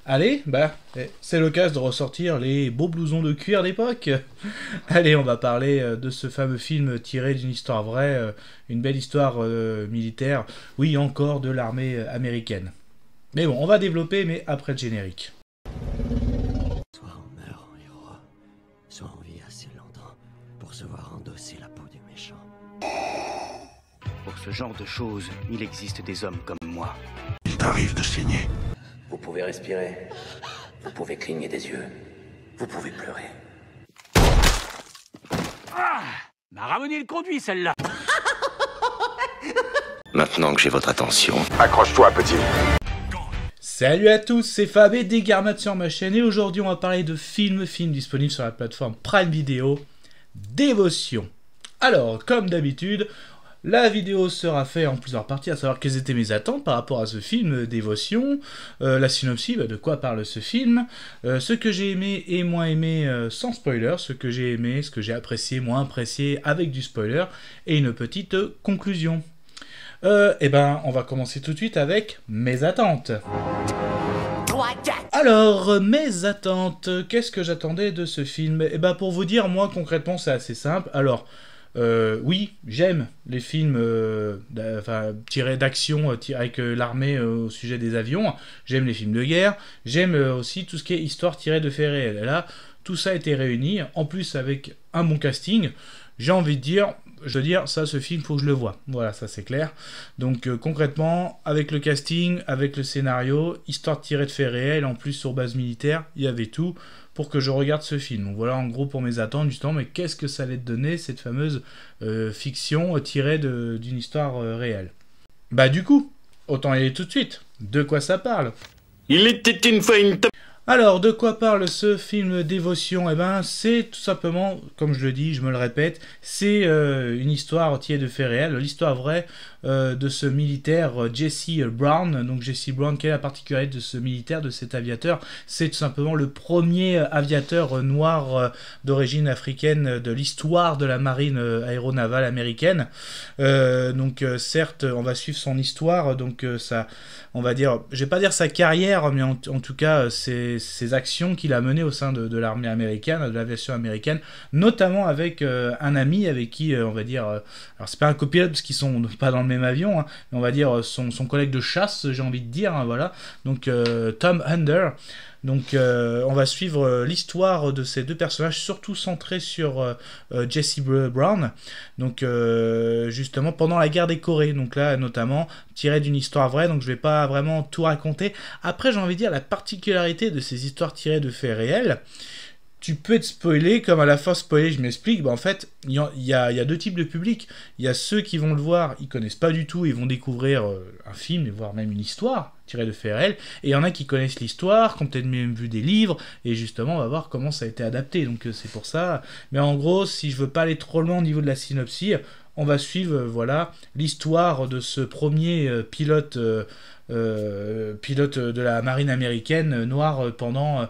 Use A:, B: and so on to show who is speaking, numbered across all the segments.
A: Allez, c'est l'occasion de ressortir les beaux blousons de cuir d'époque. Allez, on va parler de ce fameux film tiré d'une histoire vraie, une belle histoire militaire, oui, encore de l'armée américaine. Mais bon, on va développer, mais après le générique.
B: Soit on meurt en héros, soit on vit assez longtemps pour se voir endosser la peau du méchant.
C: Pour ce genre de choses, il existe des hommes comme moi.
D: Il t'arrive de saigner.
E: Vous pouvez respirer, vous pouvez cligner des yeux, vous pouvez pleurer.
C: Ah, m'a ramené le conduit celle-là.
D: Maintenant que j'ai votre attention,
F: accroche-toi, petit.
A: Salut à tous, c'est Fab et Desgarmat sur ma chaîne et aujourd'hui on va parler de film disponible sur la plateforme Prime Video, Dévotion. Alors, comme d'habitude, la vidéo sera faite en plusieurs parties, à savoir quelles étaient mes attentes par rapport à ce film Dévotion, la synopsis, de quoi parle ce film, ce que j'ai aimé et moins aimé sans spoiler, ce que j'ai aimé, ce que j'ai apprécié, moins apprécié avec du spoiler, et une petite conclusion. On va commencer tout de suite avec mes attentes. Alors, mes attentes, qu'est-ce que j'attendais de ce film? Pour vous dire, moi, concrètement, c'est assez simple. Alors, oui, j'aime les films tirés d'action avec l'armée au sujet des avions. J'aime les films de guerre. J'aime aussi tout ce qui est histoire tirée de faits réels. Et là, tout ça a été réuni, en plus avec un bon casting. J'ai envie de dire, ce film, faut que je le voie. Voilà, ça c'est clair. Donc concrètement, avec le casting, avec le scénario, histoire tirée de faits réels, en plus sur base militaire, il y avait tout pour que je regarde ce film. Donc voilà en gros pour mes attentes, justement, mais qu'est-ce que ça allait te donner, cette fameuse fiction tirée d'une histoire réelle. Du coup, autant y aller tout de suite. De quoi ça parle?
F: Il était une fois une...
A: Alors, de quoi parle ce film Dévotion? C'est tout simplement, comme je le dis, je me le répète, c'est une histoire tirée de faits réels, l'histoire vraie de ce militaire Jesse Brown. Donc Jesse Brown, quelle est la particularité de ce militaire, de cet aviateur? C'est tout simplement le premier aviateur noir d'origine africaine de l'histoire de la marine aéronavale américaine. Certes, on va suivre son histoire, ça, on va dire, je vais pas dire sa carrière, mais en tout cas, ses actions qu'il a menées au sein de l'armée américaine, de l'aviation américaine, notamment avec un ami avec qui, on va dire, alors c'est pas un copilote parce qu'ils sont pas dans le même avion, mais on va dire son collègue de chasse, j'ai envie de dire, voilà, donc Tom Hunter. Donc on va suivre l'histoire de ces deux personnages, surtout centrés sur Jesse Brown, donc justement pendant la guerre des Corées, donc là notamment tiré d'une histoire vraie, donc je vais pas vraiment tout raconter. Après j'ai envie de dire la particularité de ces histoires tirées de faits réels, tu peux être spoilé, comme à la fin spoilé, je m'explique, en fait, il y a deux types de public. Il y a ceux qui vont le voir, ils connaissent pas du tout, ils vont découvrir un film, voire même une histoire tirée de faits réels, et il y en a qui connaissent l'histoire, qui ont peut-être même vu des livres, et justement, on va voir comment ça a été adapté, donc c'est pour ça. Mais en gros, si je veux pas aller trop loin au niveau de la synopsis, on va suivre, voilà, l'histoire de ce premier pilote de la marine américaine noir pendant...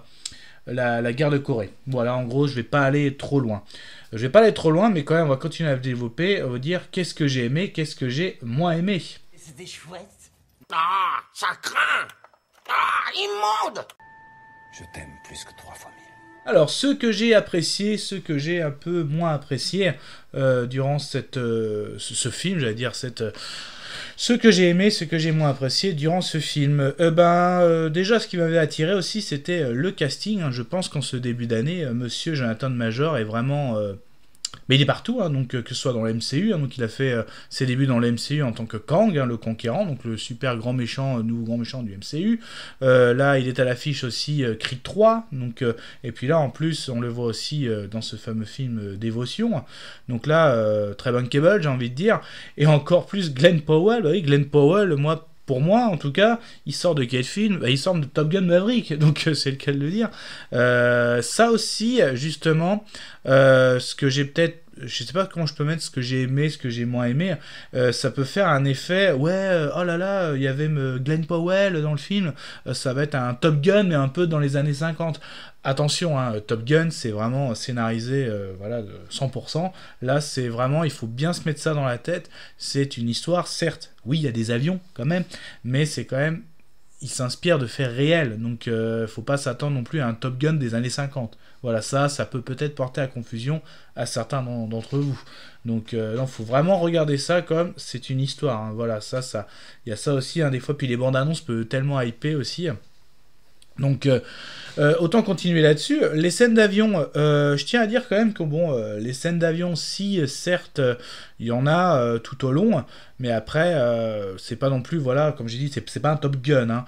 A: La guerre de Corée. Voilà, en gros, je vais pas aller trop loin. Je vais pas aller trop loin, mais quand même, on va continuer à développer, on va dire qu'est-ce que j'ai aimé, qu'est-ce que j'ai moins aimé.
G: C'était chouette. Ah, ça craint. Ah, immonde.
E: Je t'aime plus que 3 fois 1000.
A: Alors, ce que j'ai apprécié, ce que j'ai un peu moins apprécié durant ce film, j'allais dire ce que j'ai aimé, ce que j'ai moins apprécié durant ce film. Déjà, ce qui m'avait attiré aussi, c'était le casting. Je pense qu'en ce début d'année, Monsieur Jonathan Major est vraiment... Mais il est partout, donc que ce soit dans le MCU, donc il a fait ses débuts dans le MCU en tant que Kang, le Conquérant, donc le super grand méchant, nouveau grand méchant du MCU. Là, il est à l'affiche aussi Creed 3, donc, et puis là, en plus, on le voit aussi dans ce fameux film Dévotion. Donc là, très bankable, j'ai envie de dire. Et encore plus Glenn Powell, oui, Glenn Powell, pour moi, en tout cas, il sort de quel film? Il sort de Top Gun Maverick, donc c'est le cas de le dire. Ça aussi, justement, ce que j'ai peut-être... Je sais pas comment je peux mettre ce que j'ai aimé, ce que j'ai moins aimé. Ça peut faire un effet, ouais, oh là là, il y avait Glenn Powell dans le film, ça va être un Top Gun, mais un peu dans les années 50. Attention, Top Gun, c'est vraiment scénarisé voilà, de 100%. Là, c'est vraiment, il faut bien se mettre ça dans la tête. C'est une histoire, certes, oui, il y a des avions quand même, mais c'est quand même il s'inspire de faits réels, donc faut pas s'attendre non plus à un Top Gun des années 50. Voilà, ça peut peut-être porter à confusion à certains d'entre vous. Donc non, faut vraiment regarder ça comme c'est une histoire. Hein. Voilà, il y a ça aussi, hein, des fois, puis les bandes annonces peuvent tellement hyper aussi. Donc autant continuer là-dessus. Les scènes d'avion, je tiens à dire quand même que bon, les scènes d'avion, si certes il y en a tout au long, mais après c'est pas non plus, voilà, comme j'ai dit, c'est pas un Top Gun. Hein.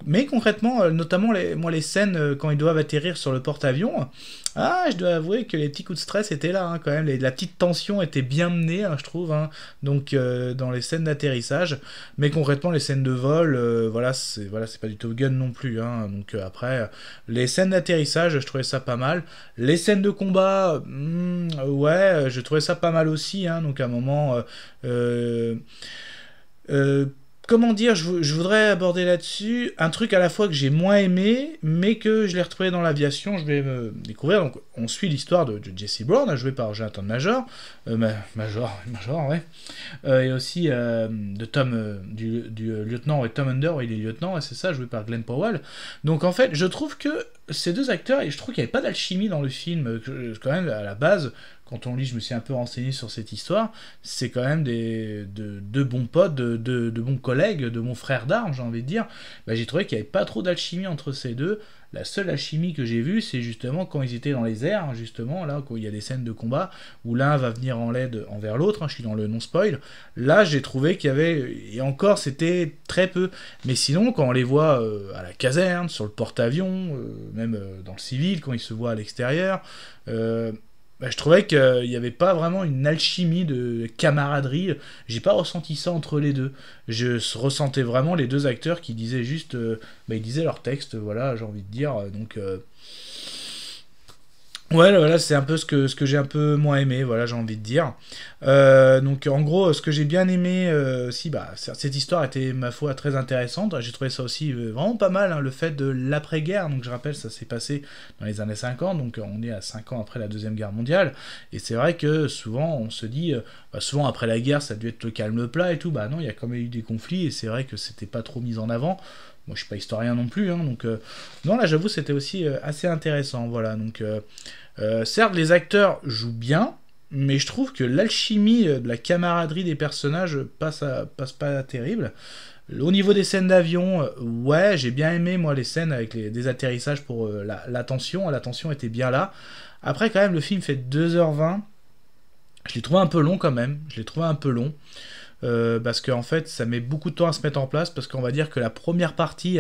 A: Mais concrètement, notamment les scènes quand ils doivent atterrir sur le porte-avions, je dois avouer que les petits coups de stress étaient là, hein, quand même. La petite tension était bien menée, hein, je trouve. Hein. Donc dans les scènes d'atterrissage, mais concrètement les scènes de vol, voilà, c'est pas du Top Gun non plus. Hein. Donc après les scènes d'atterrissage, je trouvais ça pas mal. Les scènes de combat, ouais, je trouvais ça pas mal aussi. Hein. Donc à un moment, comment dire, je voudrais aborder là-dessus un truc à la fois que j'ai moins aimé, mais que je l'ai retrouvé dans l'aviation, je vais me découvrir. Donc, on suit l'histoire de Jesse Brown, joué par Jonathan Major, ouais, et aussi de Tom, du lieutenant, et Tom Under, il est lieutenant, et c'est ça, joué par Glenn Powell. Donc, en fait, je trouve que ces deux acteurs, et je trouve qu'il n'y avait pas d'alchimie dans le film, quand même, à la base. Quand on lit, je me suis un peu renseigné sur cette histoire, c'est quand même de bons potes, de bons collègues, de bons frères d'armes, j'ai envie de dire. J'ai trouvé qu'il n'y avait pas trop d'alchimie entre ces deux. La seule alchimie que j'ai vue, c'est justement quand ils étaient dans les airs, hein, justement, là, quand il y a des scènes de combat, où l'un va venir en l'aide envers l'autre, hein, je suis dans le non-spoil. Là, j'ai trouvé qu'il y avait, et encore, c'était très peu. Mais sinon, quand on les voit à la caserne, sur le porte-avions, même dans le civil, quand ils se voient à l'extérieur, je trouvais qu'il n'y avait pas vraiment une alchimie de camaraderie. J'ai pas ressenti ça entre les deux. Je ressentais vraiment les deux acteurs qui disaient juste... ils disaient leur texte, voilà, j'ai envie de dire. Donc... Ouais, voilà, c'est un peu ce que j'ai un peu moins aimé, voilà, j'ai envie de dire. Donc, en gros, ce que j'ai bien aimé aussi, cette histoire était, ma foi, très intéressante. J'ai trouvé ça aussi vraiment pas mal, hein, le fait de l'après-guerre. Donc, je rappelle, ça s'est passé dans les années 50, donc on est à 5 ans après la Deuxième Guerre mondiale. Et c'est vrai que souvent, on se dit, souvent après la guerre, ça a dû être le calme plat et tout. Non, il y a quand même eu des conflits, et c'est vrai que c'était pas trop mis en avant. Moi, je suis pas historien non plus, hein, donc... non, là, j'avoue, c'était aussi assez intéressant, voilà, donc... certes, les acteurs jouent bien, mais je trouve que l'alchimie de la camaraderie des personnages passe pas terrible. Au niveau des scènes d'avion, ouais, j'ai bien aimé, moi, les scènes avec des atterrissages pour la tension. La tension était bien là. Après, quand même, le film fait 2h20. Je l'ai trouvé un peu long, quand même. Parce qu'en fait, ça met beaucoup de temps à se mettre en place, parce qu'on va dire que la première partie,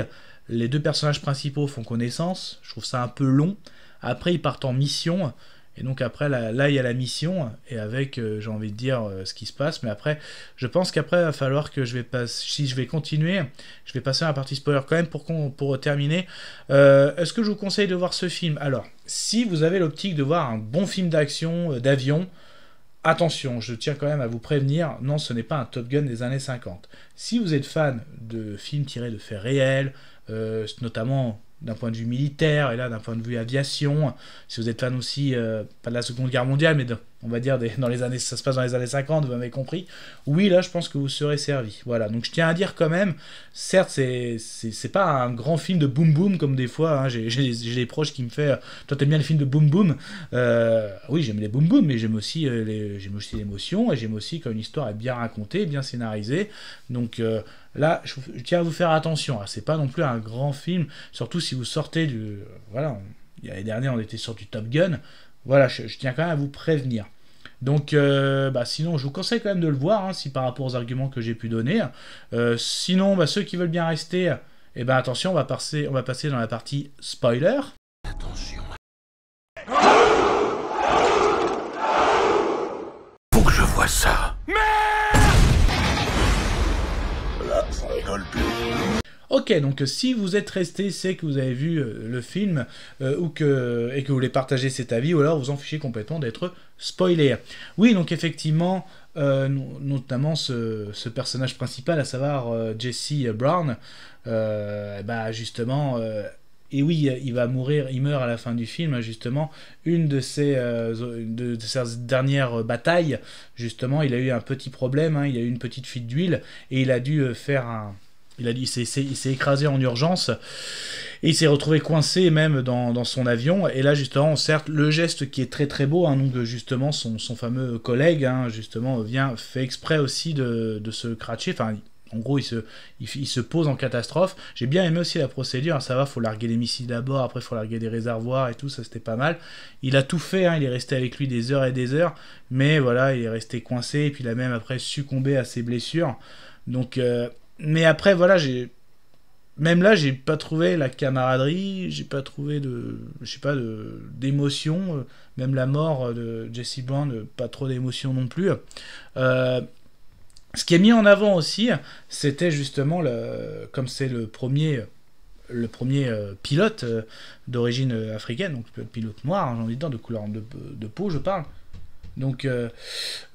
A: les deux personnages principaux font connaissance. Je trouve ça un peu long. Après, ils partent en mission, et donc après, là il y a la mission, et avec, j'ai envie de dire, ce qui se passe, mais après, je pense qu'après, il va falloir que si je vais continuer, je vais passer à la partie spoiler quand même pour terminer. Est-ce que je vous conseille de voir ce film? Alors, si vous avez l'optique de voir un bon film d'action, d'avion, attention, je tiens quand même à vous prévenir, non, ce n'est pas un Top Gun des années 50. Si vous êtes fan de films tirés de faits réels, notamment... d'un point de vue militaire, et là d'un point de vue aviation, si vous êtes fan aussi, pas de la Seconde Guerre mondiale, mais on va dire dans les années, ça se passe dans les années 50, vous m'avez compris, oui, là je pense que vous serez servi. Voilà, donc je tiens à dire quand même, certes c'est pas un grand film de boom boom comme des fois, hein, j'ai des proches qui me font toi t'aimes bien les films de boom boom, oui j'aime les boom boom, mais j'aime aussi l'émotion, et j'aime aussi quand une histoire est bien racontée, bien scénarisée, donc là je tiens à vous faire attention, hein, c'est pas non plus un grand film, surtout si vous sortez du... voilà, l'année dernière on était sur du Top Gun, voilà, je tiens quand même à vous prévenir. Donc, sinon, je vous conseille quand même de le voir, hein, si par rapport aux arguments que j'ai pu donner. Sinon, ceux qui veulent bien rester, attention, on va passer dans la partie spoiler.
B: Attention.
D: Faut que je vois ça.
B: Là, ça rigole plus.
A: Ok, donc si vous êtes resté, c'est que vous avez vu le film et que vous voulez partager cet avis, ou alors vous en fichez complètement d'être spoilé. Oui, donc effectivement, notamment ce personnage principal, à savoir Jesse Brown, justement... et oui, il va mourir, il meurt à la fin du film, justement, une de ses dernières batailles, justement, il a eu un petit problème, hein, il a eu une petite fuite d'huile, et il a dû faire il s'est écrasé en urgence et il s'est retrouvé coincé même dans son avion. Et là justement, certes, le geste qui est très très beau, hein, donc justement son fameux collègue, hein, justement fait exprès aussi de se cratcher. Enfin, en gros, il se pose en catastrophe. J'ai bien aimé aussi la procédure, ça va, faut larguer les missiles d'abord, après faut larguer des réservoirs et tout, ça c'était pas mal. Il a tout fait, hein, il est resté avec lui des heures et des heures, mais voilà, il est resté coincé, et puis il a même après succombé à ses blessures. Donc, mais après, voilà, même là, j'ai pas trouvé la camaraderie, j'ai pas trouvé d'émotion, même la mort de Jesse Brown, pas trop d'émotion non plus. Ce qui est mis en avant aussi, c'était justement, comme c'est le premier pilote d'origine africaine, donc le pilote noir, hein, j'ai envie de dire, de couleur de peau, je parle. Donc, là,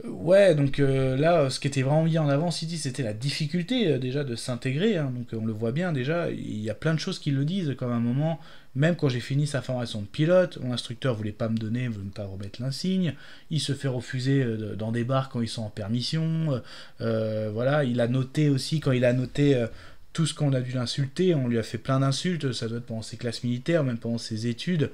A: ce qui était vraiment mis en avant, c'était la difficulté déjà de s'intégrer. Hein, donc, on le voit bien déjà, il y a plein de choses qui le disent, comme à un moment, même quand j'ai fini sa formation de pilote, mon instructeur voulait pas me donner, voulait pas remettre l'insigne, il se fait refuser dans des bars quand ils sont en permission, voilà, il a noté aussi, quand il a noté tout ce qu'on a dû l'insulter, on lui a fait plein d'insultes, ça doit être pendant ses classes militaires, même pendant ses études,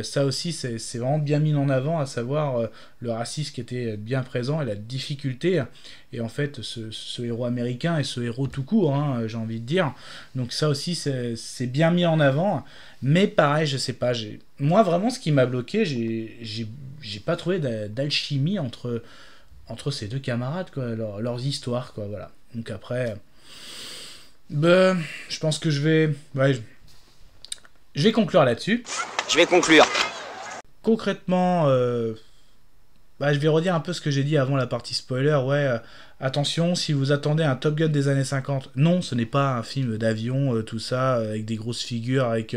A: ça aussi c'est vraiment bien mis en avant, à savoir le racisme qui était bien présent et la difficulté, et en fait ce héros américain et ce héros tout court, hein, j'ai envie de dire, donc ça aussi c'est bien mis en avant, mais pareil, je sais pas, moi vraiment ce qui m'a bloqué, j'ai pas trouvé d'alchimie entre ces deux camarades, quoi, leurs histoires, quoi, voilà, donc après... je pense que je vais conclure là-dessus.
G: Je vais conclure.
A: Concrètement, je vais redire un peu ce que j'ai dit avant la partie spoiler. Attention, si vous attendez un Top Gun des années 50, non, ce n'est pas un film d'avion, tout ça, avec des grosses figures, avec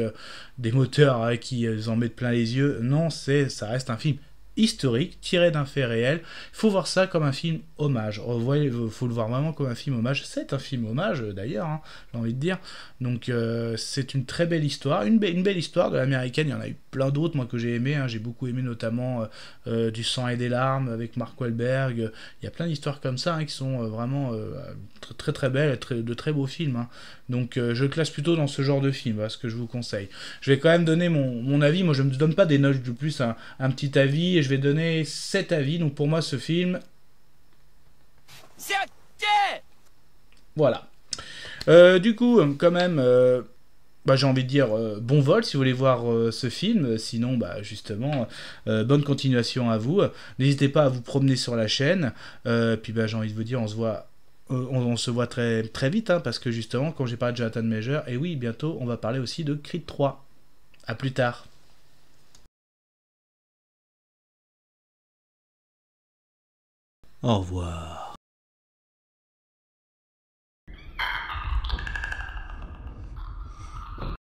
A: des moteurs qui en mettent plein les yeux. Non, ça reste un film historique, tiré d'un fait réel. Il faut voir ça comme un film hommage. Il faut le voir vraiment comme un film hommage. C'est un film hommage d'ailleurs, hein, j'ai envie de dire. Donc c'est une très belle histoire, une belle histoire de l'américaine. Il y en a eu plein d'autres, moi, que j'ai aimé. Hein. J'ai beaucoup aimé notamment Du sang et des larmes avec Mark Wahlberg. Il y a plein d'histoires comme ça, hein, qui sont vraiment très, très très belles, de très beaux films. Hein. Donc je le classe plutôt dans ce genre de film, voilà ce que je vous conseille. Je vais quand même donner mon avis. Moi, je ne me donne pas des notes de plus, un petit avis. Je vais donner 7 avis, donc pour moi ce film...
G: C'est ok.
A: Voilà. Du coup, quand même, j'ai envie de dire bon vol si vous voulez voir ce film. Sinon, justement, bonne continuation à vous. N'hésitez pas à vous promener sur la chaîne. Puis j'ai envie de vous dire, on se voit très, très vite, hein, parce que justement, quand j'ai parlé de Jonathan Majors, et oui, bientôt, on va parler aussi de Creed 3. A plus tard.
B: Au revoir.